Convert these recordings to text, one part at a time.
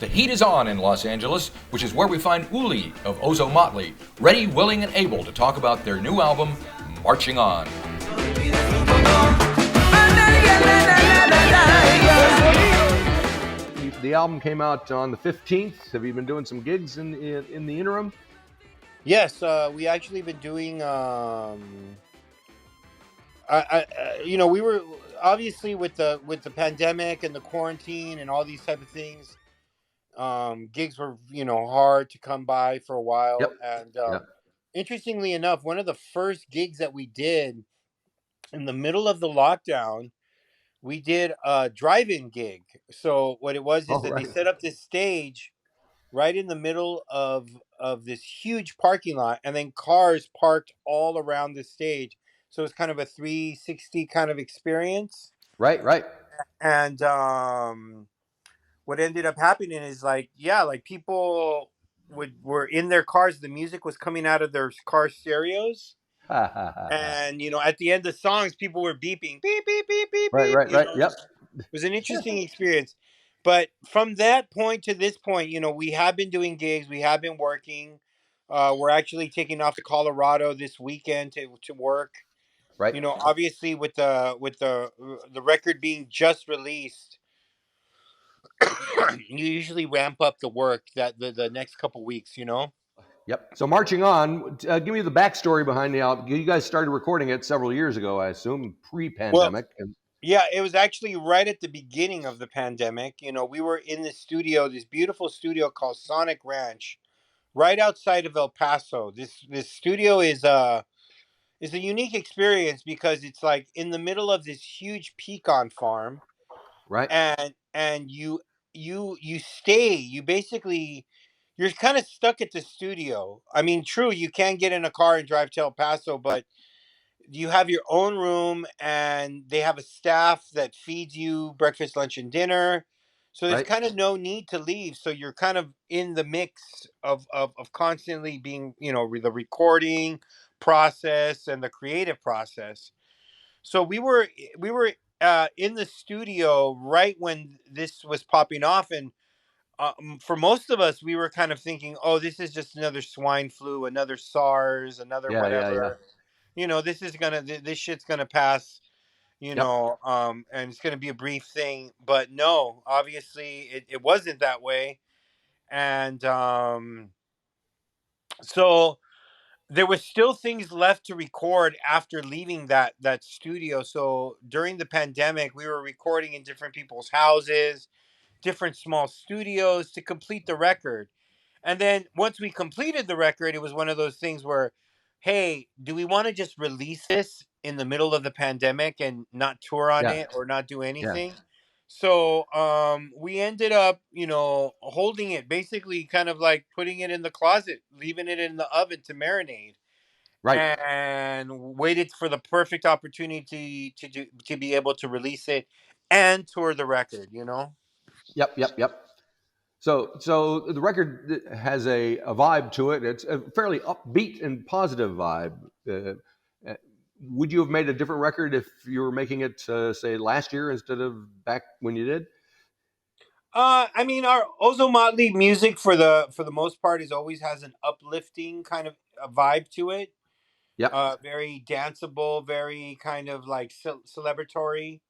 The heat is on in Los Angeles, which is where we find Uli of Ozomatli, ready, willing, and able to talk about their new album, Marching On. The album came out on the 15th. Have you been doing some gigs in the interim? Yes, we actually been doing. We were obviously with the pandemic and the quarantine and all these type of things. Gigs were hard to come by for a while, Yep. and Yep. interestingly enough, one of the first gigs that we did in the middle of the lockdown, we did a drive-in gig. So what it was is Oh, that they right. set up this stage right in the middle of this huge parking lot, and then cars parked all around the stage. So it's kind of a 360 kind of experience. Right. And what ended up happening is like people were in their cars. The music was coming out of their car stereos, Ha, ha, ha, ha. and at the end of songs, people were beeping, beep beep beep beep beep. Right. Yep. It was an interesting experience. But from that point to this point, we have been doing gigs. We have been working. We're actually taking off to Colorado this weekend to work. Right. Obviously with the record being just released, you usually ramp up the work that the next couple weeks. Yep. So Marching On, give me the backstory behind the album. You guys started recording it several years ago, I assume, Well, pre-pandemic. And yeah, it was actually right at the beginning of the pandemic. We were in this studio, this beautiful studio called Sonic Ranch, right outside of El Paso. This studio is a unique experience because it's like in the middle of this huge pecan farm, right. and you basically you're kind of stuck at the studio. I mean, true, you can get in a car and drive to El Paso, but you have your own room, and they have a staff that feeds you breakfast, lunch, and dinner. So there's Right. kind of no need to leave. So you're kind of in the mix of constantly being, the recording process and the creative process. So we were in the studio right when this was popping off, and for most of us, we were kind of thinking, "Oh, this is just another swine flu, another SARS, another Yeah. whatever. This shit's gonna pass. Yep. And it's gonna be a brief thing." But no, obviously, it wasn't that way, and so there was still things left to record after leaving that studio. So during the pandemic, we were recording in different people's houses, different small studios to complete the record. And then once we completed the record, it was one of those things where, hey, do we want to just release this in the middle of the pandemic and not tour on Yeah. it or not do Yeah. anything? So we ended up, holding it, basically kind of like putting it in the closet, leaving it in the oven to marinate, Right. and waited for the perfect opportunity to be able to release it and tour the record. Yep. So the record has a vibe to it. It's a fairly upbeat and positive vibe. Uh, uh, would you have made a different record if you were making it, say, last year instead of back when you did? I mean, our Ozomatli music for the most part is always has an uplifting kind of a vibe to it. Yep. Very danceable, very kind of like celebratory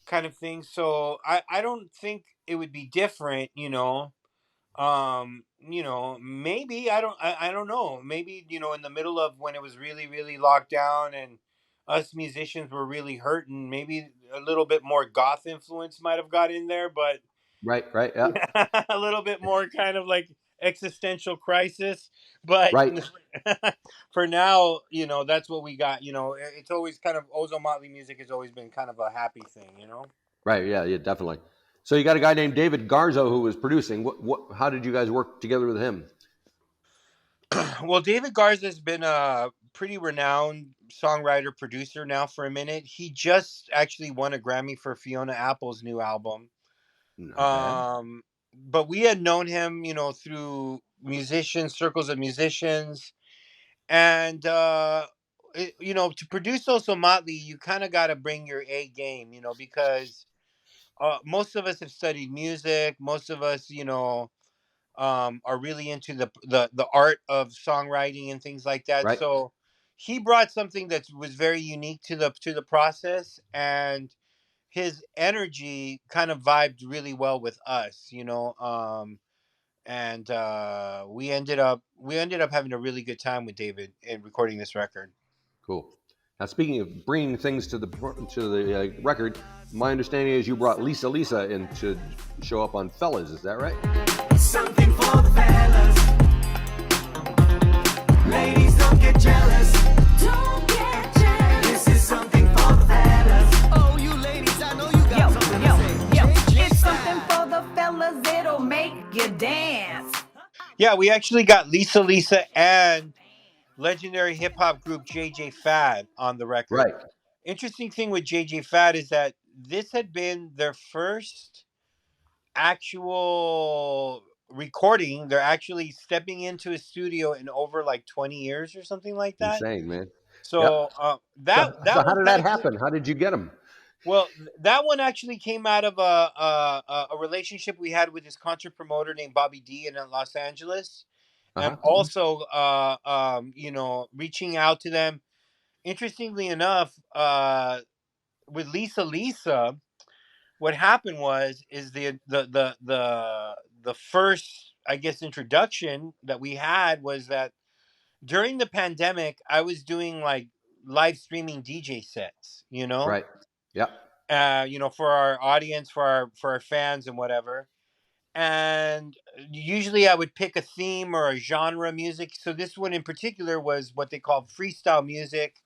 kind of thing. So I don't think it would be different. Maybe I don't know. Maybe in the middle of when it was really really locked down and us musicians were really hurting, maybe a little bit more goth influence might have got in there, but Right. Yeah. a little bit more kind of like existential crisis. But Right. for now, that's what we got. It's always kind of Ozomatli music has always been kind of a happy thing. Right. Yeah. Definitely. So you got a guy named David Garzo who was producing. How did you guys work together with him? Well, David Garza has been a pretty renowned songwriter producer now for a minute. He just actually won a Grammy for Fiona Apple's new album. Not bad. But we had known him, through musicians, circles of musicians, and to produce Also Motley, you kind of got to bring your A game, because most of us have studied music. Most of us, are really into the art of songwriting and things like that. Right. So he brought something that was very unique to the process, and his energy kind of vibed really well with us, and we ended up having a really good time with David in recording this record. Cool. Now, speaking of bringing things to the record, my understanding is you brought Lisa in to show up on Fellas. Is that right? Something for the fellas. Ladies, don't get jealous. Don't get jealous. This is something for the fellas. Oh, you ladies, I know you got something to say. It's something for the fellas. It'll make you dance. Yeah, we actually got Lisa and legendary hip hop group JJ Fad on the record. Right. Interesting thing with JJ Fad is that this had been their first actual recording. They're actually stepping into a studio in over like 20 years or something like that. Insane, man. So Yep. that So how one did that kinda happen? How did you get them? well, that one actually came out of a relationship we had with this concert promoter named Bobby D in Los Angeles, and also reaching out to them. Interestingly enough, with Lisa, what happened is the first, I guess, introduction that we had was that during the pandemic, I was doing like live streaming DJ sets, Right. Yep. for our audience, for our fans and whatever. And usually I would pick a theme or a genre music. So this one in particular was what they called freestyle music,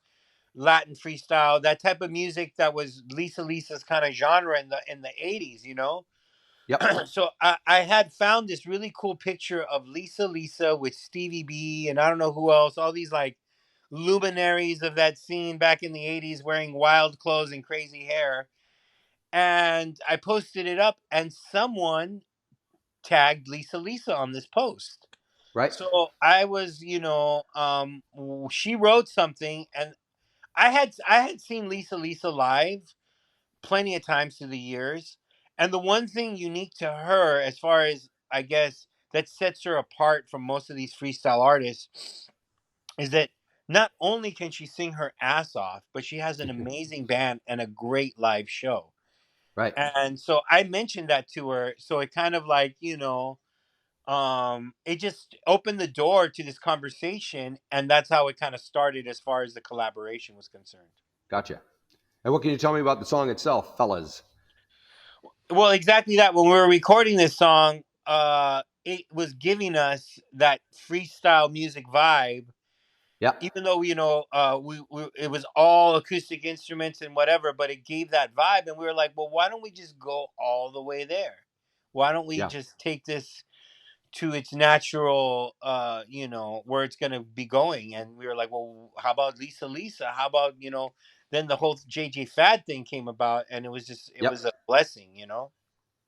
Latin freestyle, that type of music that was Lisa's kind of genre in the 80s, Yep. So I had found this really cool picture of Lisa with Stevie B and I don't know who else, all these like luminaries of that scene back in the 80s wearing wild clothes and crazy hair. And I posted it up and someone tagged Lisa on this post. Right. So I was, she wrote something, and I had seen Lisa live plenty of times through the years. And the one thing unique to her, as far as I guess that sets her apart from most of these freestyle artists, is that not only can she sing her ass off, but she has an amazing band and a great live show. Right. And so I mentioned that to her. So it kind of like, it just opened the door to this conversation. And that's how it kind of started as far as the collaboration was concerned. Gotcha. And what can you tell me about the song itself, Fellas? Well, exactly that. When we were recording this song, it was giving us that freestyle music vibe. Yeah. Even though it was all acoustic instruments and whatever, but it gave that vibe, and we were like, well, why don't we just go all the way there? Why don't we just take this to its natural, where it's going to be going? And we were like, well, how about Lisa? How about Then the whole JJ Fad thing came about, and it was was a blessing,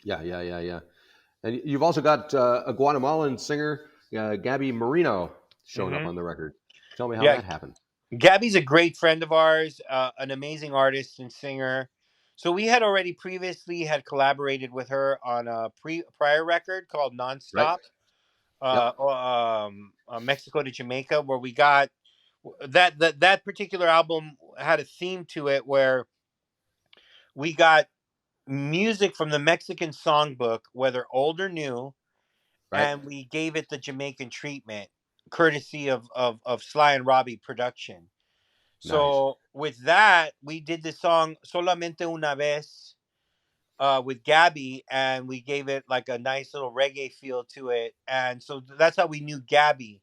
Yeah. And you've also got a Guatemalan singer, Gabby Marino, showing up on the record. Tell me how that happened. Gabby's a great friend of ours, an amazing artist and singer. So we had already previously had collaborated with her on a prior record called Nonstop, Mexico to Jamaica, where we got that particular album had a theme to it where we got music from the Mexican songbook, whether old or new, and we gave it the Jamaican treatment, courtesy of Sly and Robbie production. So with that, we did the song Solamente Una Vez with Gabby, and we gave it like a nice little reggae feel to it. And so that's how we knew Gabby.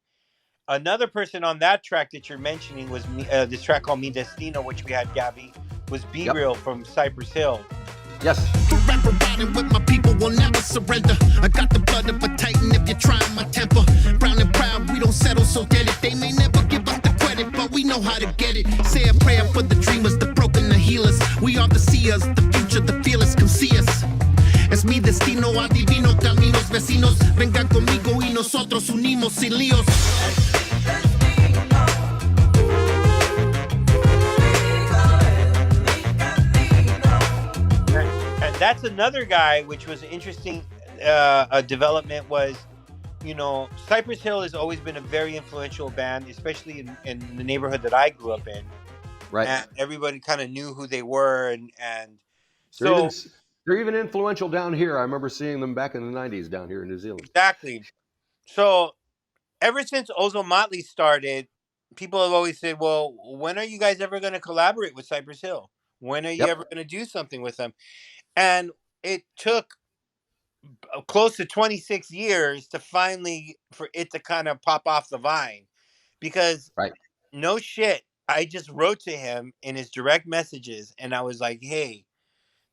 Another person on that track that you're mentioning was this track called Mi Destino, which we had Gabby, was B-Real from Cypress Hill. Yes. Forever riding with my people, will never surrender. I got the blood of a titan if you're trying my temper. Brown and proud, we don't settle, so get it. They may never give us the credit, but we know how to get it. Say a prayer for the dreamers, the broken, the healers. We are the seers, the future, the fearless, come see us. Es mi destino, adivino, caminos, vecinos. Vengan conmigo y nosotros unimos sin líos. that's another guy, which was interesting. A development was, Cypress Hill has always been a very influential band, especially in the neighborhood that I grew up in, Right. and everybody kind of knew who they were, and They're even so they're even influential down here. I remember seeing them back in the '90s down here in New Zealand. exactly. So ever since Ozomatli started, people have always said, "Well, when are you guys ever going to collaborate with Cypress Hill? When are you ever Yep. going to do something with them?" And it took close to 26 years to finally for it to kind of pop off the vine, because Right. no shit, I just wrote to him in his direct messages and I was like, "Hey,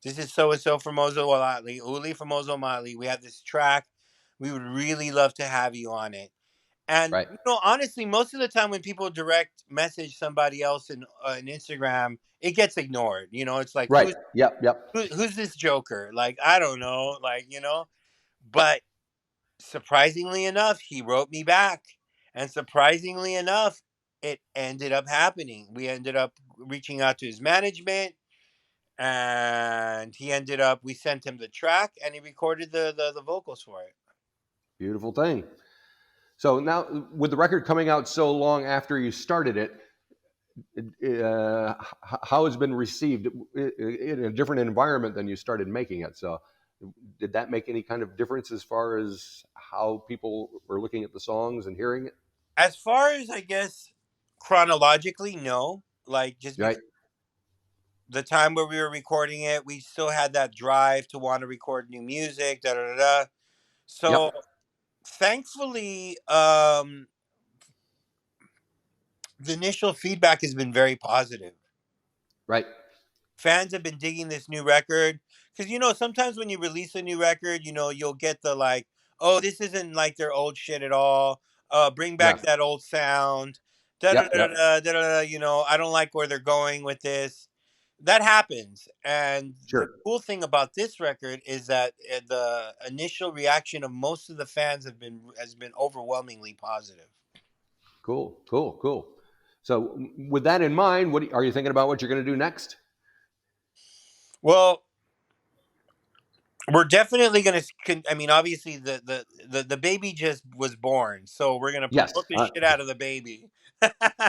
this is so and so from Ozomatli, Uli from Ozomatli. We have this track. We would really love to have you on it." And Right. honestly, most of the time when people direct message somebody else in Instagram, it gets ignored. It's like, Right. Yep. Yep. who's this joker? Like, I don't know. Like, but surprisingly enough, he wrote me back. And surprisingly enough, it ended up happening. We ended up reaching out to his management, and we sent him the track and he recorded the vocals for it. Beautiful thing. So now, with the record coming out so long after you started it, how has it been received in a different environment than you started making it? So, did that make any kind of difference as far as how people were looking at the songs and hearing it? As far as, I guess, chronologically, no. Like, just Right. because the time where we were recording it, we still had that drive to want to record new music, da da da da. So Yep. thankfully, the initial feedback has been very positive. Right. Fans have been digging this new record, because sometimes when you release a new record, you'll get the like, "Oh, this isn't like their old shit at all. Bring back Yeah. that old sound." Da da Yep. da Yep. da da da. I don't like where they're going with this. That happens, and the Sure. cool thing about this record is that the initial reaction of most of the fans has been overwhelmingly positive. Cool. Cool. Cool. So, with that in mind, what are you thinking about? What you're going to do next? Well, we're definitely gonna. I mean, obviously, the baby just was born, so we're gonna Yes. promote the shit out of the baby.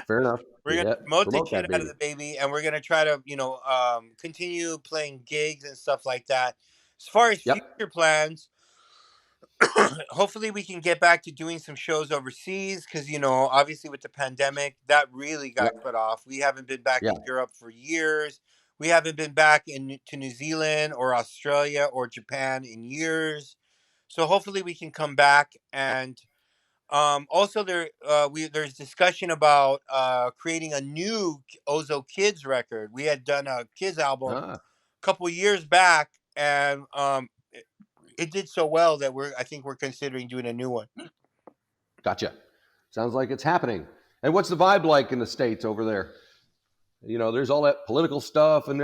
Fair enough. We're gonna Yeah. promote the Promote shit that out of baby. the baby, and we're gonna try to, continue playing gigs and stuff like that. As far as Yep. future plans, hopefully we can get back to doing some shows overseas, because obviously with the pandemic that really got Yep. cut off. We haven't been back Yeah. in Europe for years. We haven't been back to New Zealand or Australia or Japan in years. So hopefully we can come back, and also there's discussion about creating a new Ozo Kids record. We had done a kids album Ah, a couple years back, and it did so well that I think we're considering doing a new one. gotcha. Sounds like it's happening. And what's the vibe like in the States over there? There's all that political stuff, and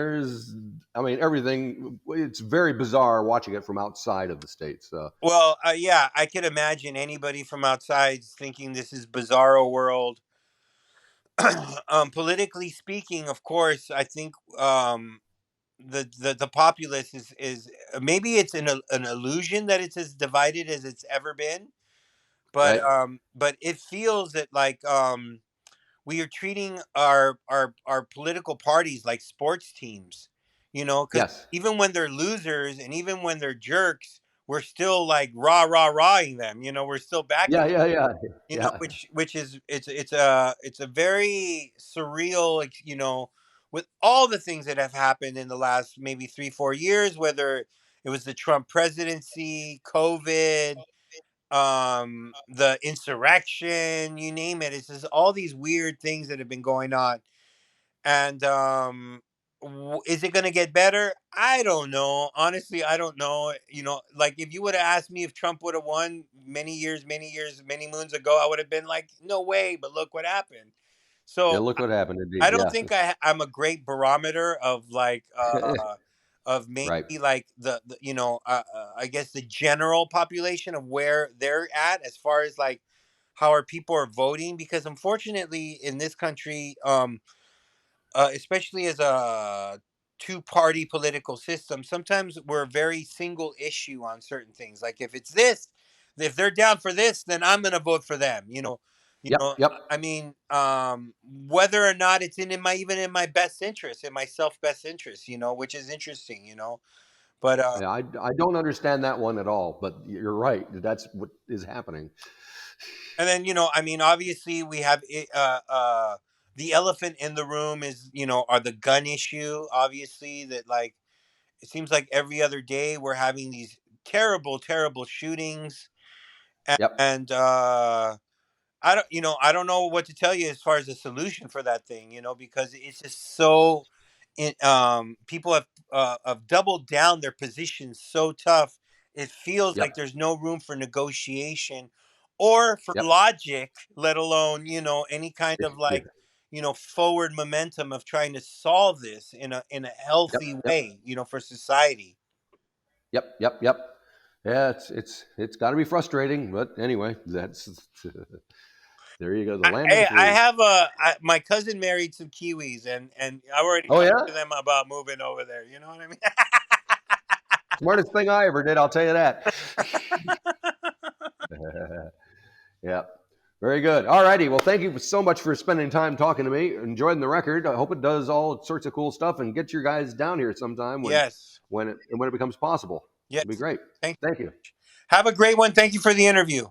I mean, everything. It's very bizarre watching it from outside of the States. Well, yeah, I could imagine anybody from outside thinking this is bizarro world. Politically speaking, of course, I think the populace is maybe it's an illusion that it's as divided as it's ever been, Right? but it feels that like we are treating our political parties like sports teams, because Yes. even when they're losers and even when they're jerks, we're still like rah rah rahing them. We're still backing Yeah. them. Yeah. Yeah. Yeah. Which is it's a very surreal, like, with all the things that have happened in the last maybe 3-4 years, whether it was the Trump presidency, COVID, the insurrection, you name it. It's just all these weird things that have been going on, and is it going to get better? I don't know, honestly. I don't know. Like, if you would have asked me if Trump would have won many moons ago, I would have been like, no way. But look what happened. Yeah. So Look what happened, indeed. I don't Yeah. think I'm a great barometer of like of maybe Right. like the I guess the general population of where they're at, as far as like how our people are voting, because unfortunately in this country, especially as a two-party political system. Sometimes we're very single issue on certain things. Like if it's this, if they're down for this, then I'm going to vote for them. Yep. Yep. I mean, whether or not it's even in my best interest, in my self best interest, which is interesting. But Yeah, I don't understand that one at all, but you're right. That's what is happening. and then I mean, obviously we have the elephant in the room is are the gun issue. Obviously, that like it seems like every other day we're having these terrible, terrible shootings, Yep. and I don't know what to tell you as far as a solution for that thing, because it's just so. People have doubled down their positions so tough. It feels like Yep. there's no room for negotiation or for Yep. logic, let alone any kind of Yeah. like forward momentum of trying to solve this in a Yep. healthy Yep. way, for society. Yep. Yep. Yep. Yeah, it's got to be frustrating, but anyway, that's there you go, the land of the Hey, I free. have my cousin married some Kiwis, and I already Oh talked yeah, to them about moving over there. You know what I mean? smartest thing I ever did. I'll tell you that. Yeah, very good. All righty. Well, thank you so much for spending time talking to me. Enjoying the record. I hope it does all sorts of cool stuff and get your guys down here sometime Yes. when it becomes possible. Yes. It'd be great. Thank Thank you. Have a great one. Thank you for the interview.